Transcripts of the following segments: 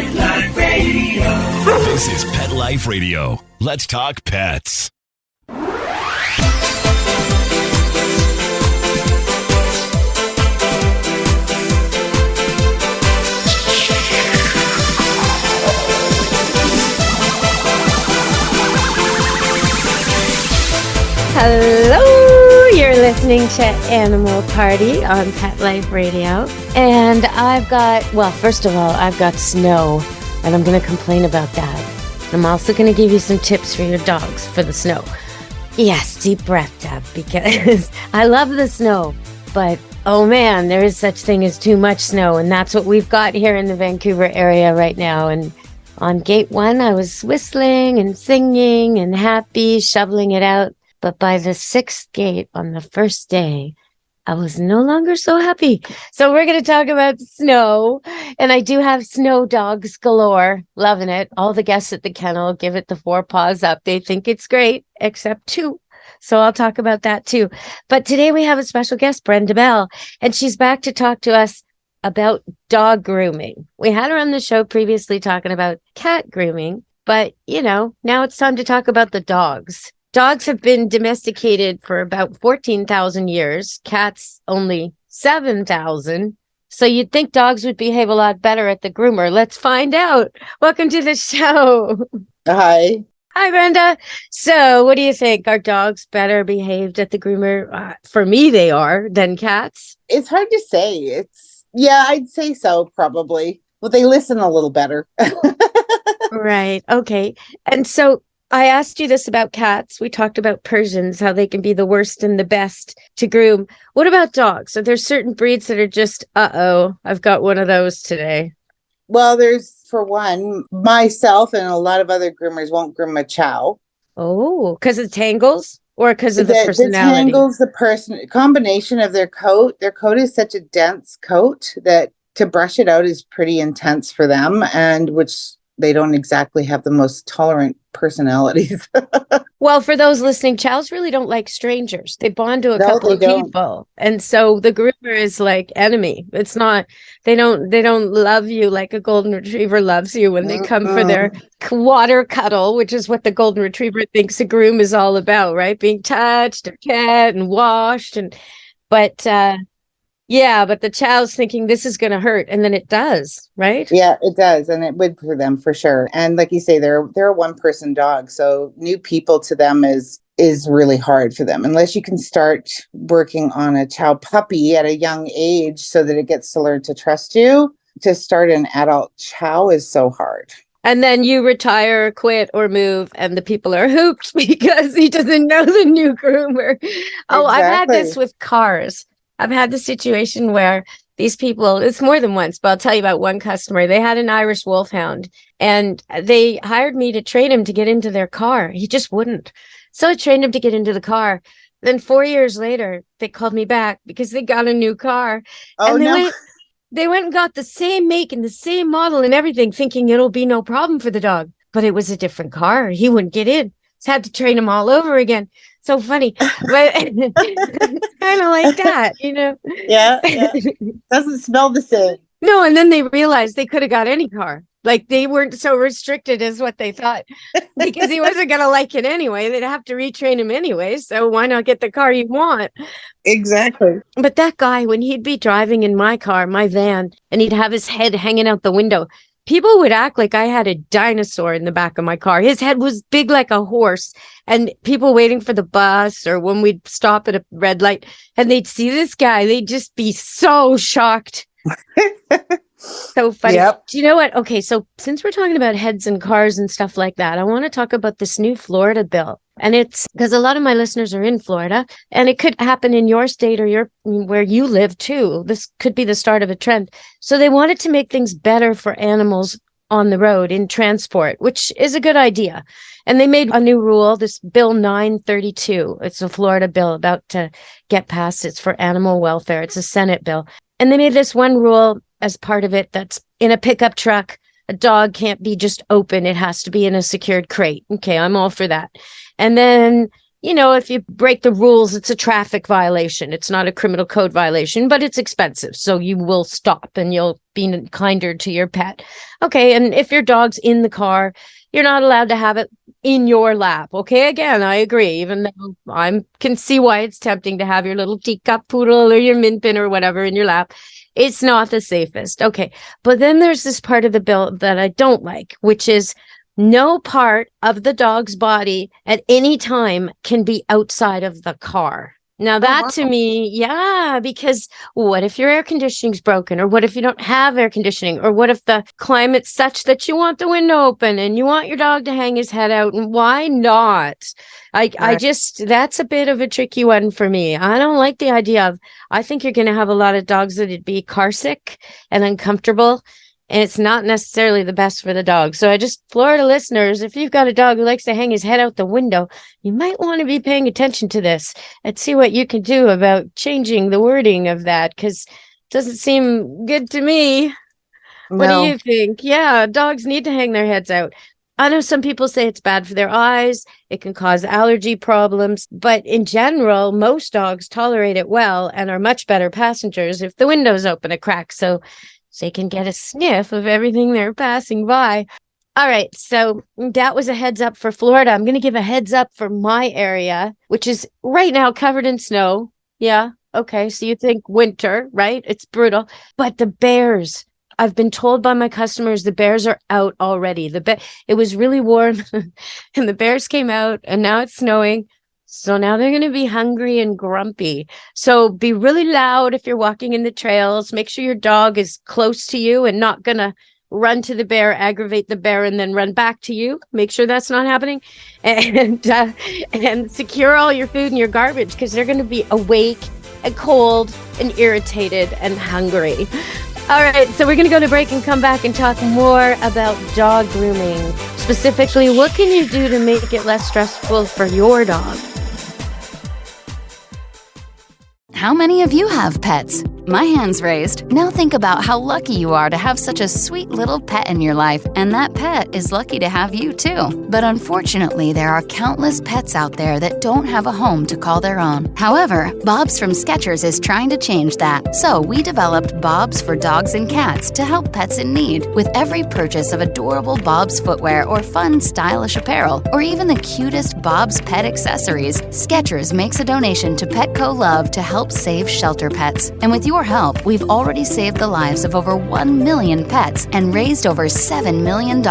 Pet Life Radio. This is Pet Life Radio. Let's talk pets. Hello, you're listening to Animal Party on Pet Life Radio. And I've got snow, and I'm going to complain about that. I'm also going to give you some tips for your dogs for the snow. Yes, deep breath, Deb, because I love the snow, but oh man, there is such thing as too much snow, and that's what we've got here in the Vancouver area right now. And on gate 1, I was whistling and singing and happy, shoveling it out. But by the 6th gate on the first day, I was no longer so happy. So we're going to talk about snow. And I do have snow dogs galore. Loving it. All the guests at the kennel give it the 4 paws up. They think it's great, except 2. So I'll talk about that too. But today we have a special guest, Brenda Bell. And she's back to talk to us about dog grooming. We had her on the show previously talking about cat grooming. But, now it's time to talk about the dogs. Dogs have been domesticated for about 14,000 years, cats only 7,000. So you'd think dogs would behave a lot better at the groomer. Let's find out. Welcome to the show. Hi. Hi, Brenda. So what do you think? Are dogs better behaved at the groomer? For me, they are than cats. It's hard to say. I'd say so, probably. Well, they listen a little better. Right. Okay. And so I asked you this about cats. We talked about Persians, how they can be the worst and the best to groom. What about dogs? Are there certain breeds that are just, I've got one of those today? Well, there's, for one, myself and a lot of other groomers won't groom a chow. Oh, because it tangles or because of the personality? It tangles the combination of their coat. Their coat is such a dense coat that to brush it out is pretty intense for them, and which they don't exactly have the most tolerant personalities. Well, for those listening, chows really don't like strangers. They bond to a couple of people. And so the groomer is like enemy. It's not, they don't love you like a golden retriever loves you when they come for their water cuddle, which is what the golden retriever thinks a groom is all about, right? Being touched and pet and washed. But the chow's thinking this is going to hurt, and then it does, right? Yeah, it does, and it would for them for sure. And like you say, they're a one-person dog, so new people to them is really hard for them unless you can start working on a chow puppy at a young age so that it gets to learn to trust you. To start an adult chow is so hard. And then you retire, quit, or move, and the people are hooped because he doesn't know the new groomer. Oh, exactly. I've had this with cars. I've had the situation where these people, it's more than once, but I'll tell you about one customer. They had an Irish wolfhound, and they hired me to train him to get into their car. He just wouldn't. So I trained him to get into the car. Then 4 years later, they called me back because they got a new car. Oh, and they went and got the same make and the same model and everything, thinking it'll be no problem for the dog. But it was a different car. He wouldn't get in. So I had to train him all over again. So funny, but it's kind of like that, Yeah. Doesn't smell the same. No, and then they realized they could have got any car. Like they weren't so restricted as what they thought, because he wasn't going to like it anyway. They'd have to retrain him anyway. So why not get the car you want? Exactly. But that guy, when he'd be driving in my car, my van, and he'd have his head hanging out the window, people would act like I had a dinosaur in the back of my car. His head was big like a horse, and people waiting for the bus or when we'd stop at a red light and they'd see this guy, they'd just be so shocked. So funny. Yep. Do you know what? Okay, so since we're talking about heads and cars and stuff like that, I want to talk about this new Florida bill. And it's because a lot of my listeners are in Florida, and it could happen in your state or where you live too. This could be the start of a trend. So they wanted to make things better for animals on the road in transport, which is a good idea. And they made a new rule, this Bill 932. It's a Florida bill about to get passed. It's for animal welfare. It's a Senate bill. And they made this one rule as part of it that's in a pickup truck. A dog can't be just open. It has to be in a secured crate. Okay, I'm all for that. And then, if you break the rules, it's a traffic violation. It's not a criminal code violation, but it's expensive. So you will stop and you'll be kinder to your pet. Okay. And if your dog's in the car, you're not allowed to have it in your lap. Okay. Again, I agree, even though I can see why it's tempting to have your little teacup poodle or your min pin or whatever in your lap. It's not the safest. Okay. But then there's this part of the bill that I don't like, which is no part of the dog's body at any time can be outside of the car. Now that to me, yeah, because what if your air conditioning's broken, or what if you don't have air conditioning, or what if the climate's such that you want the window open and you want your dog to hang his head out, and why not? I just, that's a bit of a tricky one for me. I don't like the idea of, I think you're going to have a lot of dogs that'd be car sick and uncomfortable. And it's not necessarily the best for the dog. So Florida listeners, if you've got a dog who likes to hang his head out the window, you might want to be paying attention to this and see what you can do about changing the wording of that, because it doesn't seem good to me. No. What do you think? Yeah, dogs need to hang their heads out. I know some people say it's bad for their eyes. It can cause allergy problems. But in general, most dogs tolerate it well and are much better passengers if the window's open a crack. So they can get a sniff of everything they're passing by. All right, so that was a heads up for Florida. I'm going to give a heads up for my area, which is right now covered in snow. Yeah, okay, so you think winter, right? It's brutal. But the bears, I've been told by my customers, the bears are out already. It was really warm, and the bears came out, and now it's snowing. So now they're going to be hungry and grumpy. So be really loud if you're walking in the trails. Make sure your dog is close to you and not going to run to the bear, aggravate the bear, and then run back to you. Make sure that's not happening. And secure all your food and your garbage, because they're going to be awake and cold and irritated and hungry. All right, so we're going to go to break and come back and talk more about dog grooming. Specifically, what can you do to make it less stressful for your dog? How many of you have pets? My hand's raised. Now think about how lucky you are to have such a sweet little pet in your life, and that pet is lucky to have you too. But unfortunately, there are countless pets out there that don't have a home to call their own. However, Bob's from Skechers is trying to change that. So we developed Bob's for dogs and cats to help pets in need. With every purchase of adorable Bob's footwear or fun, stylish apparel, or even the cutest Bob's pet accessories, Skechers makes a donation to Petco Love to help save shelter pets. And with your help, we've already saved the lives of over 1 million pets and raised over $7 million.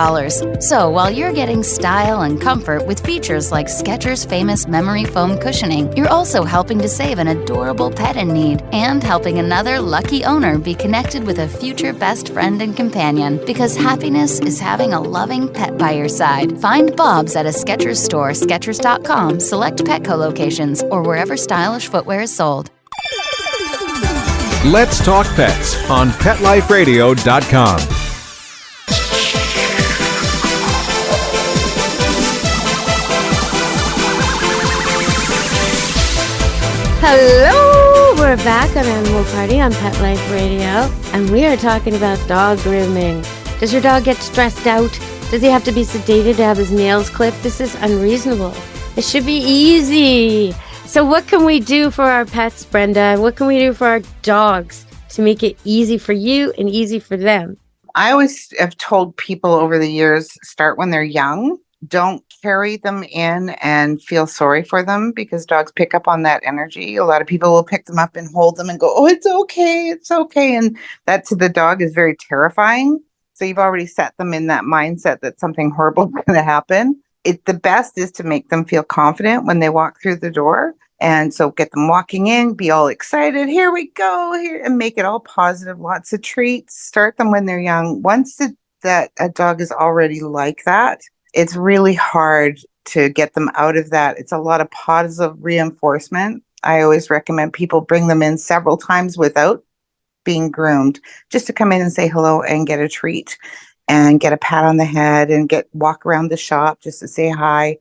So while you're getting style and comfort with features like Skechers' famous memory foam cushioning, you're also helping to save an adorable pet in need and helping another lucky owner be connected with a future best friend and companion, because happiness is having a loving pet by your side. Find Bob's at a Skechers store, Skechers.com, select Petco locations, or wherever stylish footwear is sold. Let's Talk Pets on PetLifeRadio.com. Hello, we're back on Animal Party on Pet Life Radio, and we are talking about dog grooming. Does your dog get stressed out? Does he have to be sedated to have his nails clipped? This is unreasonable. It should be easy. So what can we do for our pets, Brenda? What can we do for our dogs to make it easy for you and easy for them? I always have told people over the years, start when they're young. Don't carry them in and feel sorry for them, because dogs pick up on that energy. A lot of people will pick them up and hold them and go, oh, it's okay, it's okay. And that to the dog is very terrifying. So you've already set them in that mindset that something horrible is going to happen. The best is to make them feel confident when they walk through the door. And so get them walking in, be all excited. Here we go, here, and make it all positive. Lots of treats. Start them when they're young. Once that a dog is already like that, it's really hard to get them out of that. It's a lot of positive reinforcement. I always recommend people bring them in several times without being groomed, just to come in and say hello and get a treat and get a pat on the head and walk around the shop just to say hi,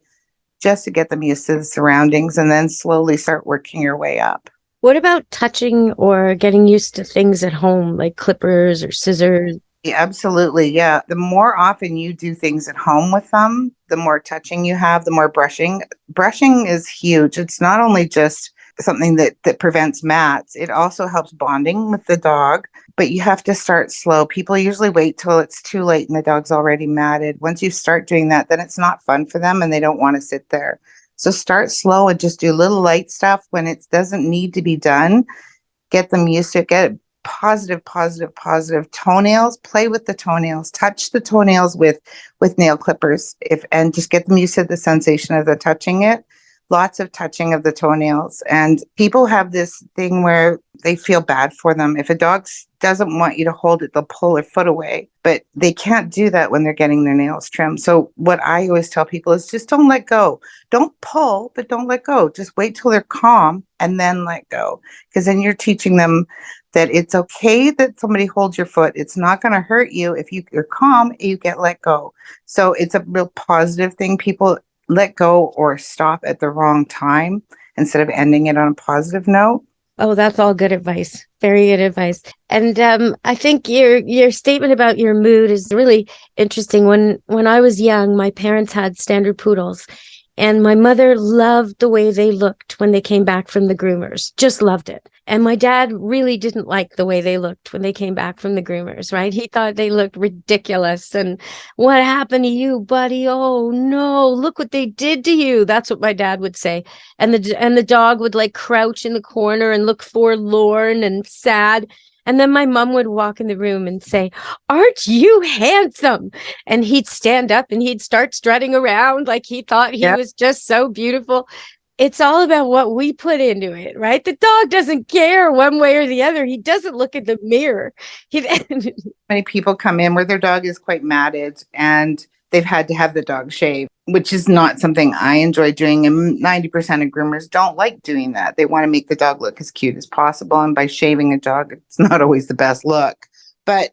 just to get them used to the surroundings, and then slowly start working your way up. What about touching or getting used to things at home, like clippers or scissors? Yeah, absolutely. Yeah. The more often you do things at home with them, the more touching you have, the more brushing. Brushing is huge. It's not only just something that prevents mats, it also helps bonding with the dog. But you have to start slow. People usually wait till it's too late and the dog's already matted. Once you start doing that, then it's not fun for them and they don't want to sit there. So start slow and just do little light stuff when it doesn't need to be done. Get them used to it. Get positive toenails. Play with the toenails. Touch the toenails with nail clippers. And just get them used to the sensation of the touching it. Lots of touching of the toenails. And people have this thing where they feel bad for them. If a dog doesn't want you to hold it, they'll pull their foot away. But they can't do that when they're getting their nails trimmed. So what I always tell people is just don't let go. Don't pull, but don't let go. Just wait till they're calm and then let go. Because then you're teaching them that it's okay that somebody holds your foot. It's not going to hurt you. If you're calm, you get let go. So it's a real positive thing. People let go or stop at the wrong time instead of ending it on a positive note. Oh, that's all good advice. Very good advice. And I think your statement about your mood is really interesting. When I was young, my parents had standard poodles, and my mother loved the way they looked when they came back from the groomers. Just loved it. And my dad really didn't like the way they looked when they came back from the groomers, right? He thought they looked ridiculous. And what happened to you, buddy? Oh no, look what they did to you. That's what my dad would say. And the dog would like crouch in the corner and look forlorn and sad. And then my mom would walk in the room and say, "Aren't you handsome?" And he'd stand up and he'd start strutting around like he thought he was just so beautiful. It's all about what we put into it, right? The dog doesn't care one way or the other. He doesn't look in the mirror. Many people come in where their dog is quite matted and they've had to have the dog shaved, which is not something I enjoy doing. And 90% of groomers don't like doing that. They want to make the dog look as cute as possible. And by shaving a dog, it's not always the best look. But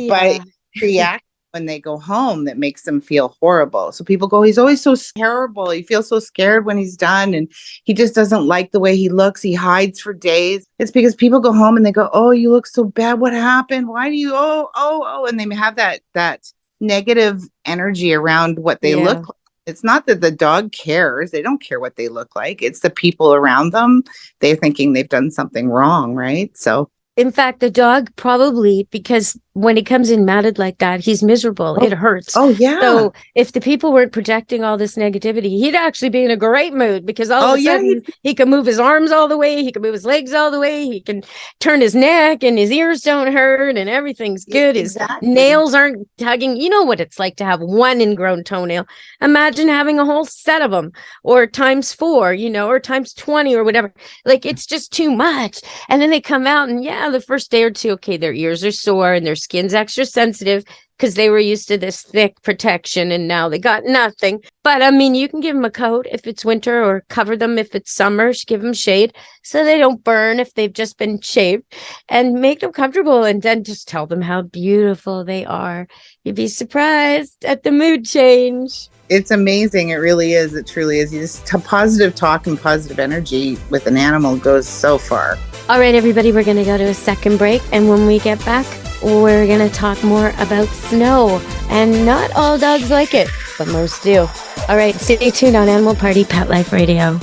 by react when they go home, that makes them feel horrible. So people go, he's always so terrible. He feels so scared when he's done. And he just doesn't like the way he looks. He hides for days. It's because people go home and they go, oh, you look so bad. What happened? Why do you, oh. And they have that negative energy around what they look like. It's not that the dog cares. They don't care what they look like. It's the people around them. They're thinking they've done something wrong, right? So in fact, the dog probably, because when he comes in matted like that, he's miserable. It hurts. Oh, yeah. So if the people weren't projecting all this negativity, he'd actually be in a great mood because all of a sudden he can move his arms all the way. He can move his legs all the way. He can turn his neck and his ears don't hurt and everything's good. His nails aren't tugging. You know what it's like to have one ingrown toenail. Imagine having a whole set of them or times 4, or times 20 or whatever. Like it's just too much. And then they come out and the first day or two, okay, their ears are sore and their skin's extra sensitive because they were used to this thick protection and now they got nothing. But I mean, you can give them a coat if it's winter or cover them if it's summer. Give them shade so they don't burn if they've just been shaved and make them comfortable and then just tell them how beautiful they are. You'd be surprised at the mood change. It's amazing. It really is. It truly is. You just positive talk and positive energy with an animal goes so far. All right, everybody, we're going to go to a second break. And when we get back, we're going to talk more about snow. And not all dogs like it, but most do. All right, stay tuned on Animal Party Pet Life Radio.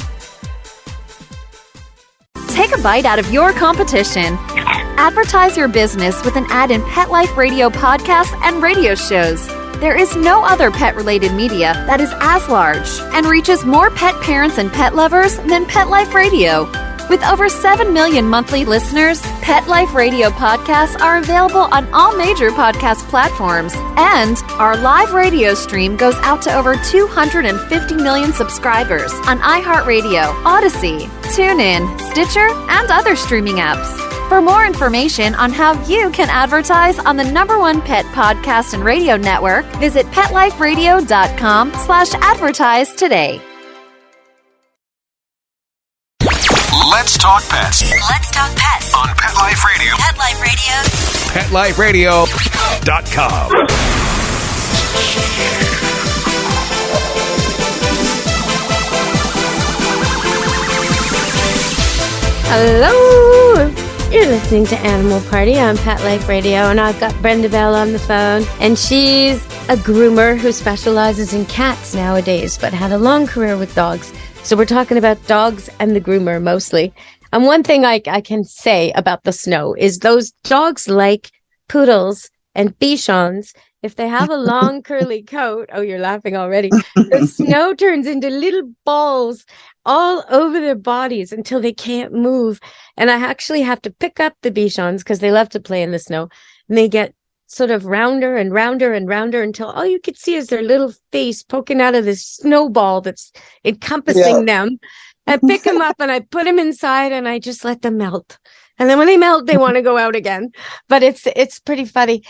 Take a bite out of your competition. Advertise your business with an ad in Pet Life Radio podcasts and radio shows. There is no other pet-related media that is as large and reaches more pet parents and pet lovers than Pet Life Radio. With over 7 million monthly listeners, Pet Life Radio podcasts are available on all major podcast platforms, and our live radio stream goes out to over 250 million subscribers on iHeartRadio, Odyssey, TuneIn, Stitcher, and other streaming apps. For more information on how you can advertise on the #1 pet podcast and radio network, visit PetLifeRadio.com/advertise today. Let's talk pets. Let's talk pets On Pet Life Radio. Pet Life Radio. PetLifeRadio.com. Hello. You're listening to Animal Party on Pet Life Radio, and I've got Brenda Bell on the phone, and she's a groomer who specializes in cats nowadays, but had a long career with dogs. So we're talking about dogs and the groomer mostly. And one thing I can say about the snow is those dogs like poodles and bichons. If they have a long curly coat, oh, you're laughing already, the snow turns into little balls all over their bodies until they can't move. And I actually have to pick up the bichons because they love to play in the snow. And they get sort of rounder and rounder and rounder until all you could see is their little face poking out of this snowball that's encompassing them. I pick them up and I put them inside and I just let them melt. And then when they melt, they want to go out again. But it's pretty funny.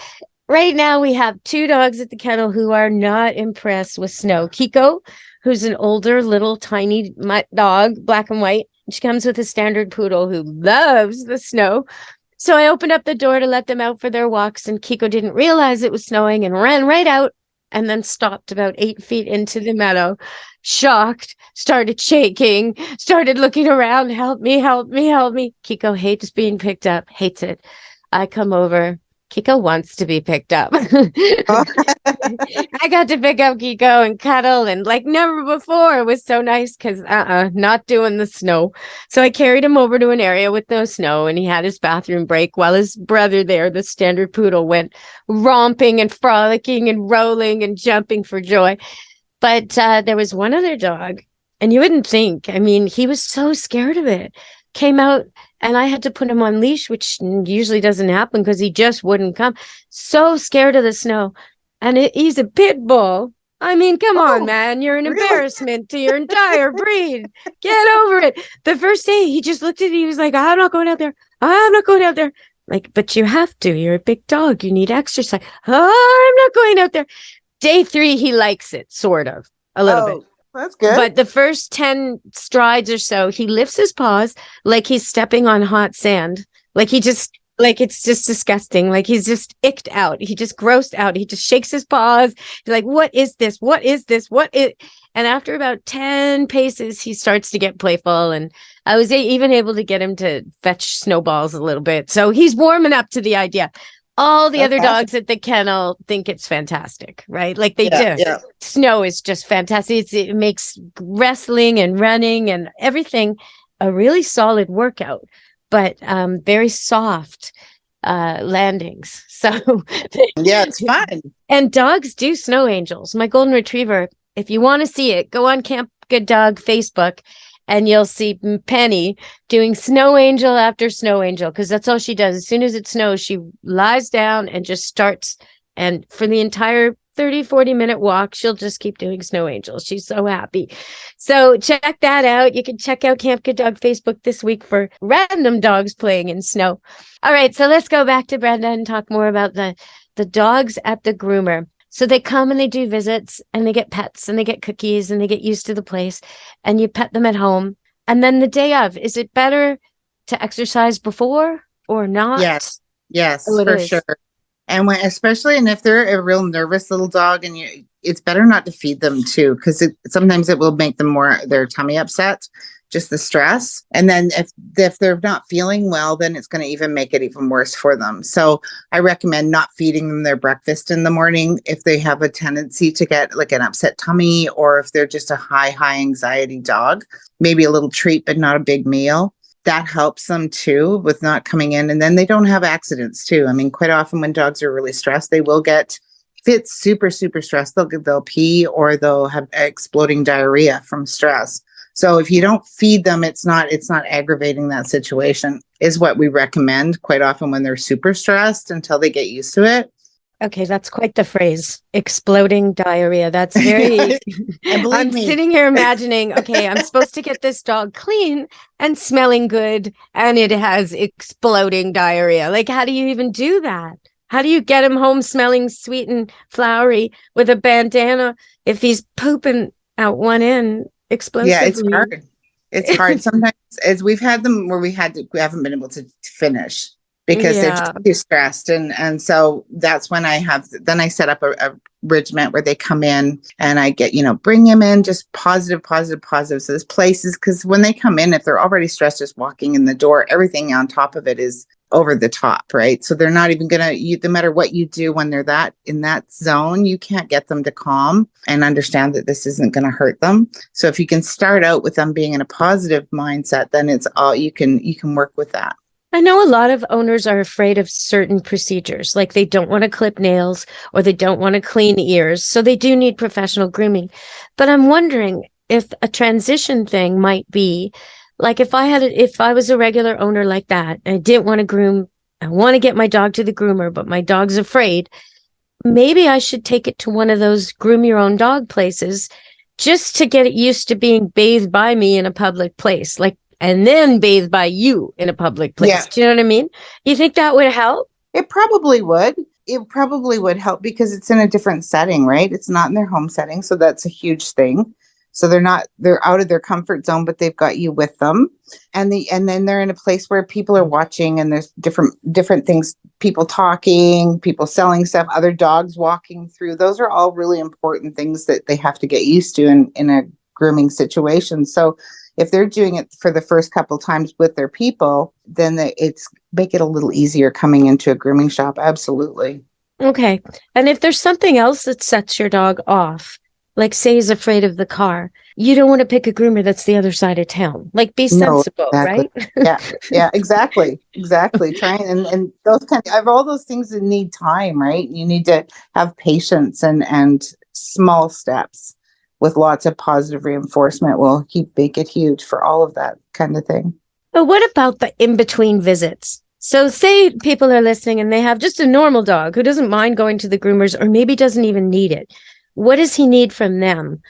Right now, we have 2 dogs at the kennel who are not impressed with snow. Kiko, who's an older, little, tiny mutt dog, black and white. She comes with a standard poodle who loves the snow. So I opened up the door to let them out for their walks, and Kiko didn't realize it was snowing and ran right out and then stopped about 8 feet into the meadow, shocked, started shaking, started looking around, help me, help me, help me. Kiko hates being picked up, hates it. I come over. Kiko wants to be picked up. I got to pick up Kiko and cuddle and like never before. It was so nice because not doing the snow. So I carried him over to an area with no snow and he had his bathroom break while his brother there, the standard poodle, went romping and frolicking and rolling and jumping for joy. But there was one other dog and you wouldn't think, I mean, he was so scared of it. Came out and I had to put him on leash, which usually doesn't happen because he just wouldn't come. So scared of the snow. And he's a pit bull. I mean, come on, man. You're an embarrassment to your entire breed. Get over it. The first day, he just looked at me. He was like, I'm not going out there. I'm not going out there. Like, but you have to. You're a big dog. You need exercise. Oh, I'm not going out there. Day 3, he likes it, sort of, a little bit. That's good. But the first 10 strides or so, he lifts his paws like he's stepping on hot sand. Like it's just disgusting. Like he's just icked out. He just grossed out. He just shakes his paws. He's like, what is this? What is this? What is? And after about 10 paces, he starts to get playful. And I was even able to get him to fetch snowballs a little bit. So he's warming up to the idea. All the other dogs at the kennel think it's fantastic, right? Like they do. Yeah. Snow is just fantastic. It makes wrestling and running and everything a really solid workout, but very soft landings. So yeah, it's fun. And dogs do snow angels. My golden retriever, if you want to see it, go on Camp Good Dog Facebook. And you'll see Penny doing snow angel after snow angel because that's all she does. As soon as it snows, she lies down and just starts. And for the entire 30-40-minute walk, she'll just keep doing snow angels. She's so happy. So check that out. You can check out Camp Good Dog Facebook this week for random dogs playing in snow. All right, so let's go back to Brenda and talk more about the dogs at the groomer. So they come and they do visits and they get pets and they get cookies and they get used to the place and you pet them at home. And then the day of, is it better to exercise before or not? Yes, for sure. And especially if they're a real nervous little dog and it's better not to feed them too, because sometimes it will make them their tummy upset, just the stress. And then if they're not feeling well, then it's going to even make it even worse for them. So I recommend not feeding them their breakfast in the morning if they have a tendency to get like an upset tummy, or if they're just a high anxiety dog, maybe a little treat, but not a big meal. That helps them too with not coming in. And then they don't have accidents too. I mean, quite often when dogs are really stressed, they will get, if it's super, super stressed, they'll pee or they'll have exploding diarrhea from stress. So if you don't feed them, it's not aggravating that situation, is what we recommend quite often when they're super stressed until they get used to it. Okay, that's quite the phrase, exploding diarrhea. That's very, I'm sitting here imagining, okay, I'm supposed to get this dog clean and smelling good, and it has exploding diarrhea. Like, how do you even do that? How do you get him home smelling sweet and flowery with a bandana if he's pooping out one end? Explosively. Yeah, it's hard. It's hard. Sometimes, as we've had them where we haven't been able to finish. because they're Yeah. too stressed. And so that's when I set up a regiment where they come in and I get, bring them in just positive, positive, positive. So there's places, because when they come in, if they're already stressed, just walking in the door, everything on top of it is over the top, right? So they're not even no matter what you do when they're in that zone, you can't get them to calm and understand that this isn't going to hurt them. So if you can start out with them being in a positive mindset, then it's all you can work with that. I know a lot of owners are afraid of certain procedures, like they don't want to clip nails or they don't want to clean ears. So they do need professional grooming. But I'm wondering if a transition thing might be like if I was a regular owner like that, and I didn't want to groom, I want to get my dog to the groomer, but my dog's afraid. Maybe I should take it to one of those groom your own dog places just to get it used to being bathed by me in a public place, and then bathed by you in a public place. Yeah. Do you know what I mean? You think that would help? It probably would. It probably would help because it's in a different setting, right? It's not in their home setting. So that's a huge thing. So they're out of their comfort zone, but they've got you with them. And then they're in a place where people are watching and there's different things, people talking, people selling stuff, other dogs walking through. Those are all really important things that they have to get used to in a grooming situation. So if they're doing it for the first couple times with their people, then it's make it a little easier coming into a grooming shop. Absolutely. Okay. And if there's something else that sets your dog off, like say he's afraid of the car, you don't want to pick a groomer that's the other side of town. Like be sensible, exactly. Right? Yeah, exactly. Trying and those all those things that need time, right? You need to have patience and small steps with lots of positive reinforcement will make it huge for all of that kind of thing. But what about the in-between visits? So say people are listening and they have just a normal dog who doesn't mind going to the groomers or maybe doesn't even need it. What does he need from them?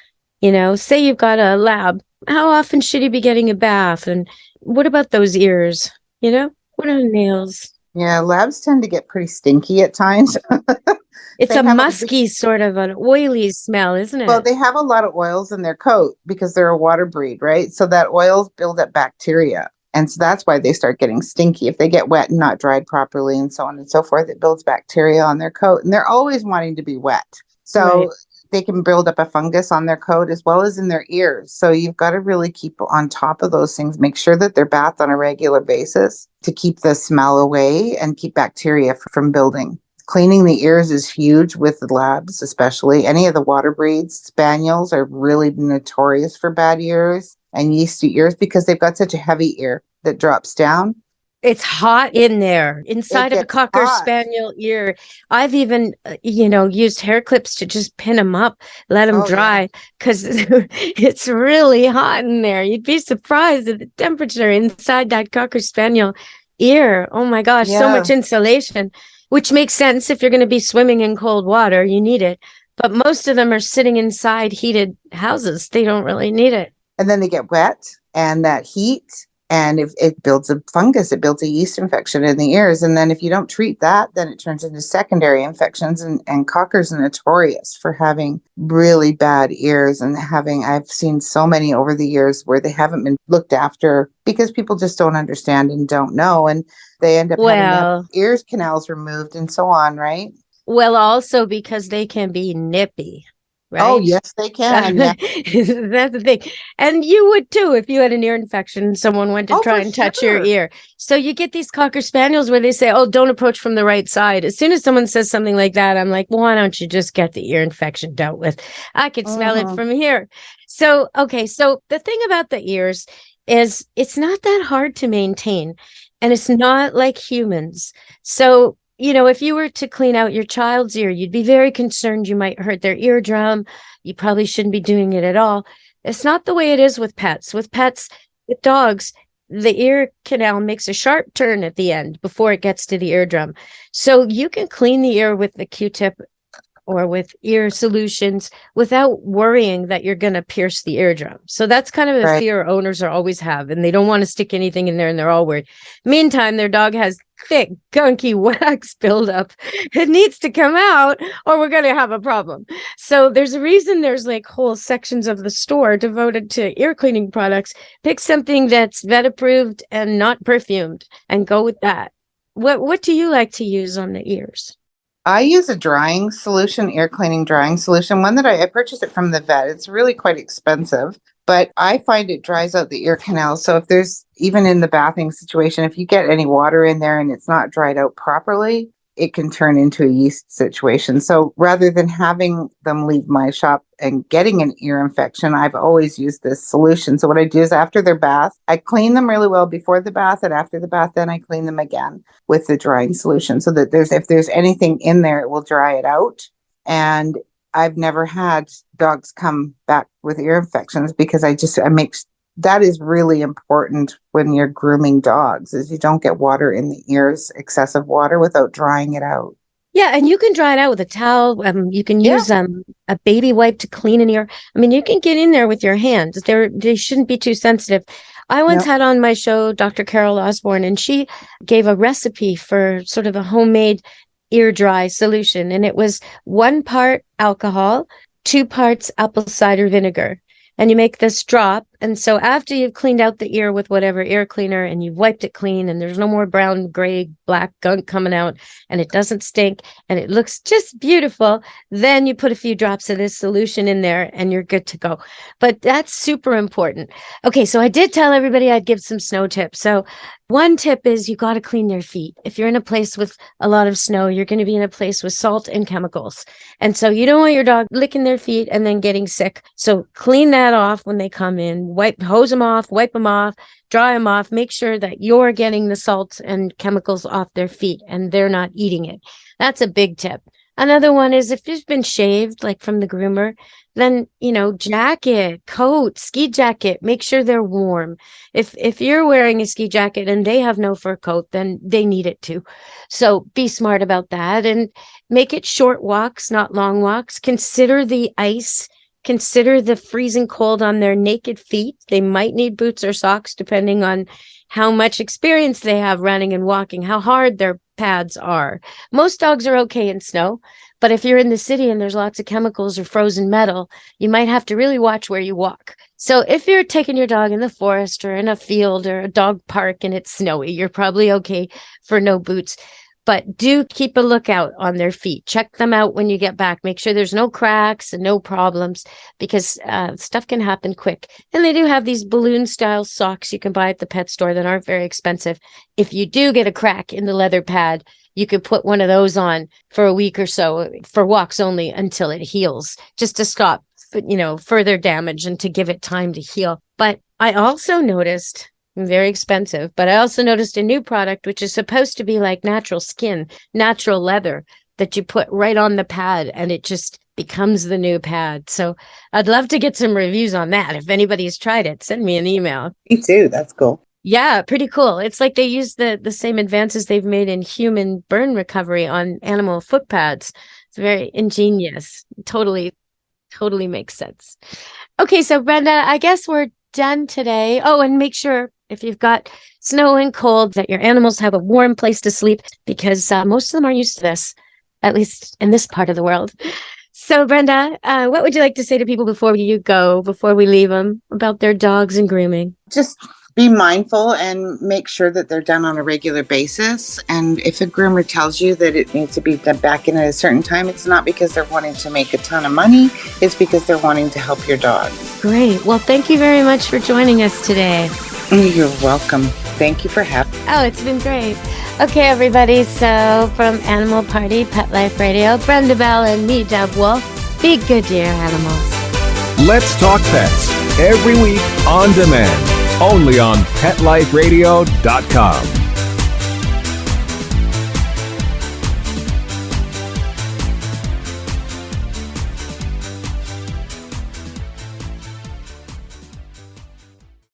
Say you've got a lab. How often should he be getting a bath? And what about those ears? What are nails? Yeah, labs tend to get pretty stinky at times. It's a musky sort of an oily smell, isn't it? Well, they have a lot of oils in their coat because they're a water breed, right? So that oils build up bacteria. And so that's why they start getting stinky. If they get wet and not dried properly and so on and so forth, it builds bacteria on their coat. And they're always wanting to be wet. So right. They can build up a fungus on their coat as well as in their ears. So you've got to really keep on top of those things. Make sure that they're bathed on a regular basis to keep the smell away and keep bacteria from building. Cleaning the ears is huge with the labs, especially. Any of the water breeds, spaniels are really notorious for bad ears and yeasty ears because they've got such a heavy ear that drops down. It's hot in there inside of a Cocker Spaniel ear. I've even, used hair clips to just pin them up, let them dry because it's really hot in there. You'd be surprised at the temperature inside that Cocker Spaniel ear. Oh my gosh, so much insulation, which makes sense if you're going to be swimming in cold water, you need it. But most of them are sitting inside heated houses. They don't really need it. And then they get wet and that heat. And if it builds a fungus, it builds a yeast infection in the ears. And then if you don't treat that, then it turns into secondary infections. And Cockers are notorious for having really bad ears and I've seen so many over the years where they haven't been looked after because people just don't understand and don't know. And they end up having to have ears canals removed and so on, right? Well, also because they can be nippy. Right? Oh, yes, they can. Yeah. That's the thing. And you would too if you had an ear infection and someone went to try and touch your ear. So you get these Cocker Spaniels where they say, oh, don't approach from the right side. As soon as someone says something like that, I'm like, well, why don't you just get the ear infection dealt with? I could smell it from here. So, okay. So the thing about the ears is it's not that hard to maintain and it's not like humans. So if you were to clean out your child's ear, you'd be very concerned you might hurt their eardrum. You probably shouldn't be doing it at all. It's not the way it is with pets. With dogs, the ear canal makes a sharp turn at the end before it gets to the eardrum. So you can clean the ear with the Q-tip or with ear solutions without worrying that you're going to pierce the eardrum. So that's kind of a fear owners are always have, and they don't want to stick anything in there, and they're all worried. Meantime, their dog has thick, gunky wax buildup. It needs to come out, or we're going to have a problem. So there's a reason there's like whole sections of the store devoted to ear cleaning products. Pick something that's vet approved and not perfumed, and go with that. What do you like to use on the ears? I use a drying solution, ear cleaning drying solution, one that I purchased it from the vet. It's really quite expensive, but I find it dries out the ear canal. So if there's, even in the bathing situation, if you get any water in there and it's not dried out properly, it can turn into a yeast situation. So rather than having them leave my shop and getting an ear infection, I've always used this solution. So what I do is after their bath, I clean them really well before the bath, and after the bath, then I clean them again with the drying solution so that if there's anything in there, it will dry it out. And I've never had dogs come back with ear infections because that is really important when you're grooming dogs, is you don't get water in the ears, excessive water, without drying it out. Yeah, and you can dry it out with a towel. You can use a baby wipe to clean an ear. I mean, you can get in there with your hands. They shouldn't be too sensitive. I once had on my show Dr. Carol Osborne, and she gave a recipe for sort of a homemade ear dry solution. And it was 1 part alcohol, 2 parts apple cider vinegar. And you make this drop. And so after you've cleaned out the ear with whatever ear cleaner and you've wiped it clean and there's no more brown, gray, black gunk coming out and it doesn't stink and it looks just beautiful, then you put a few drops of this solution in there and you're good to go. But that's super important. Okay, so I did tell everybody I'd give some snow tips. So one tip is you got to clean their feet. If you're in a place with a lot of snow, you're going to be in a place with salt and chemicals. And so you don't want your dog licking their feet and then getting sick. So clean that off when they come in. Hose them off, wipe them off, dry them off. Make sure that you're getting the salt and chemicals off their feet and they're not eating it. That's a big tip. Another one is if you've been shaved, like from the groomer, then, jacket, coat, ski jacket, make sure they're warm. If you're wearing a ski jacket and they have no fur coat, then they need it too. So be smart about that and make it short walks, not long walks. Consider the ice. Consider the freezing cold on their naked feet. They might need boots or socks depending on how much experience they have running and walking, how hard their pads are. Most dogs are okay in snow, but if you're in the city and there's lots of chemicals or frozen metal, you might have to really watch where you walk. So if you're taking your dog in the forest or in a field or a dog park and it's snowy, you're probably okay for no boots. But do keep a lookout on their feet. Check them out when you get back. Make sure there's no cracks and no problems because stuff can happen quick. And they do have these balloon style socks you can buy at the pet store that aren't very expensive. If you do get a crack in the leather pad, you could put one of those on for a week or so for walks only until it heals, just to stop, further damage and to give it time to heal. But I also noticed, very expensive, but I also noticed a new product, which is supposed to be like natural skin, natural leather that you put right on the pad and it just becomes the new pad. So I'd love to get some reviews on that. If anybody's tried it, send me an email. Me too. That's cool. Yeah, pretty cool. It's like they use the same advances they've made in human burn recovery on animal foot pads. It's very ingenious. Totally makes sense. Okay, so Brenda, I guess we're done today. Oh, and make sure if you've got snow and cold that your animals have a warm place to sleep because most of them are used to this, at least in this part of the world. So Brenda, what would you like to say to people before we leave them about their dogs and grooming? Just be mindful and make sure that they're done on a regular basis. And if a groomer tells you that it needs to be done back in at a certain time, it's not because they're wanting to make a ton of money. It's because they're wanting to help your dog. Great. Well, thank you very much for joining us today. You're welcome. Thank you for having me. Oh, it's been great. Okay, everybody. So from Animal Party, Pet Life Radio, Brenda Bell and me, Deb Wolf, be good to your animals. Let's Talk Pets, every week on demand, only on PetLifeRadio.com.